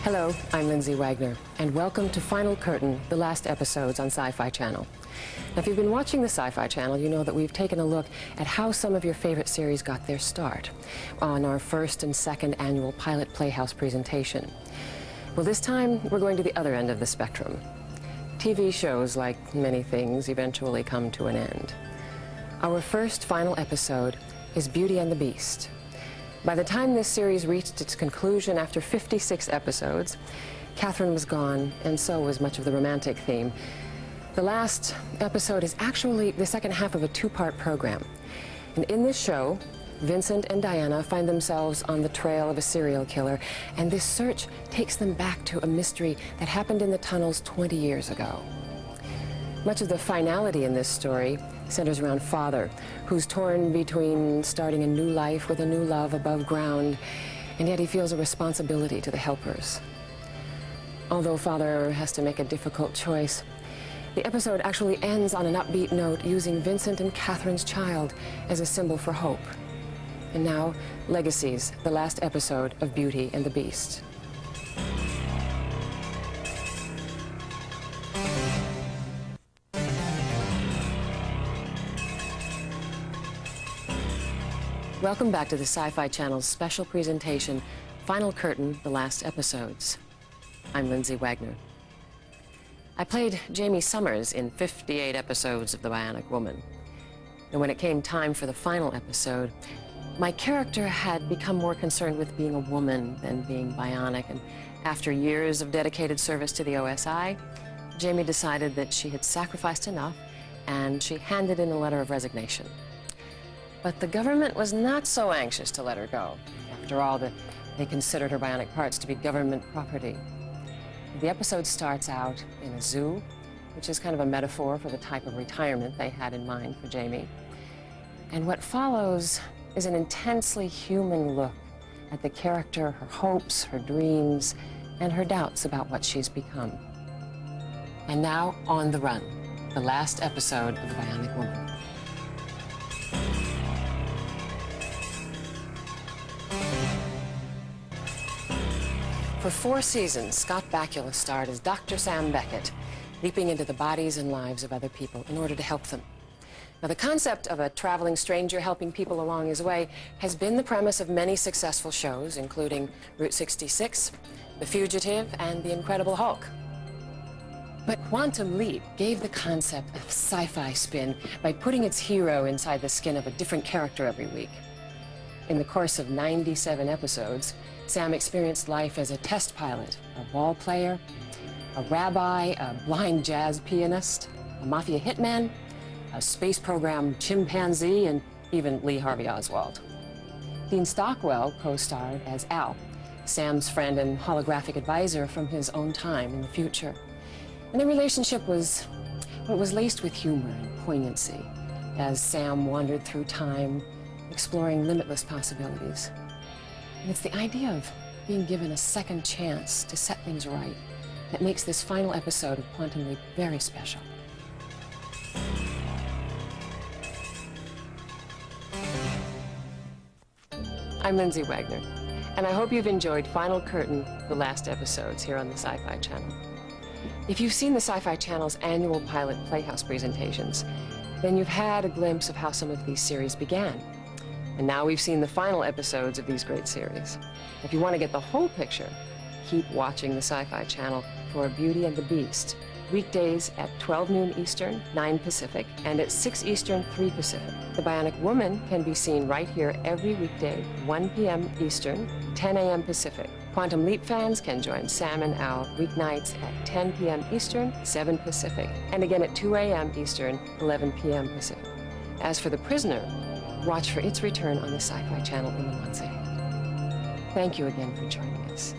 Hello, I'm Lindsay Wagner, and welcome to Final Curtain, the last episodes on Sci-Fi Channel. Now, if you've been watching the Sci-Fi Channel, you know that we've taken a look at how some of your favorite series got their start on our first and second annual Pilot Playhouse presentation. Well, this time, we're going to the other end of the spectrum. TV shows, like many things, eventually come to an end. Our first final episode is Beauty and the Beast. By the time this series reached its conclusion after 56 episodes, Catherine was gone, and so was much of the romantic theme. The last episode is actually the second half of a two-part program. And in this show, Vincent and Diana find themselves on the trail of a serial killer, and this search takes them back to a mystery that happened in the tunnels 20 years ago. Much of the finality in this story centers around Father, who's torn between starting a new life with a new love above ground, and yet he feels a responsibility to the helpers. Although Father has to make a difficult choice, the episode actually ends on an upbeat note using Vincent and Catherine's child as a symbol for hope. And now, Legacies, the last episode of Beauty and the Beast. Welcome back to the Sci-Fi Channel's special presentation, Final Curtain, the last episodes. I'm Lindsay Wagner. I played Jamie Summers in 58 episodes of The Bionic Woman. And when it came time for the final episode, my character had become more concerned with being a woman than being bionic, and after years of dedicated service to the OSI, Jamie decided that she had sacrificed enough, and she handed in a letter of resignation. But the government was not so anxious to let her go. After all, they considered her bionic parts to be government property. The episode starts out in a zoo, which is kind of a metaphor for the type of retirement they had in mind for Jamie. And what follows is an intensely human look at the character, her hopes, her dreams, and her doubts about what she's become. And now, On the Run, the last episode of The Bionic Woman. For 4 seasons, Scott Bakula starred as Dr. Sam Beckett, leaping into the bodies and lives of other people in order to help them. Now, the concept of a traveling stranger helping people along his way has been the premise of many successful shows, including Route 66, The Fugitive, and The Incredible Hulk. But Quantum Leap gave the concept a sci-fi spin by putting its hero inside the skin of a different character every week. In the course of 97 episodes, Sam experienced life as a test pilot, a ball player, a rabbi, a blind jazz pianist, a mafia hitman, a space program chimpanzee, and even Lee Harvey Oswald. Dean Stockwell co-starred as Al, Sam's friend and holographic advisor from his own time in the future. And the relationship was laced with humor and poignancy as Sam wandered through time, exploring limitless possibilities. And it's the idea of being given a second chance to set things right that makes this final episode of Quantum Leap very special. I'm Lindsay Wagner, and I hope you've enjoyed Final Curtain, the last episodes here on the Sci-Fi Channel. If you've seen the Sci-Fi Channel's annual Pilot Playhouse presentations, then you've had a glimpse of how some of these series began. And now we've seen the final episodes of these great series. If you want to get the whole picture, keep watching the Sci-Fi Channel for Beauty and the Beast, weekdays at 12 noon Eastern, 9 Pacific, and at 6 Eastern, 3 Pacific. The Bionic Woman can be seen right here every weekday, 1 p.m. Eastern, 10 a.m. Pacific. Quantum Leap fans can join Sam and Al weeknights at 10 p.m. Eastern, 7 Pacific, and again at 2 a.m. Eastern, 11 p.m. Pacific. As for The Prisoner, watch for its return on the Sci-Fi Channel in the months ahead. Thank you again for joining us.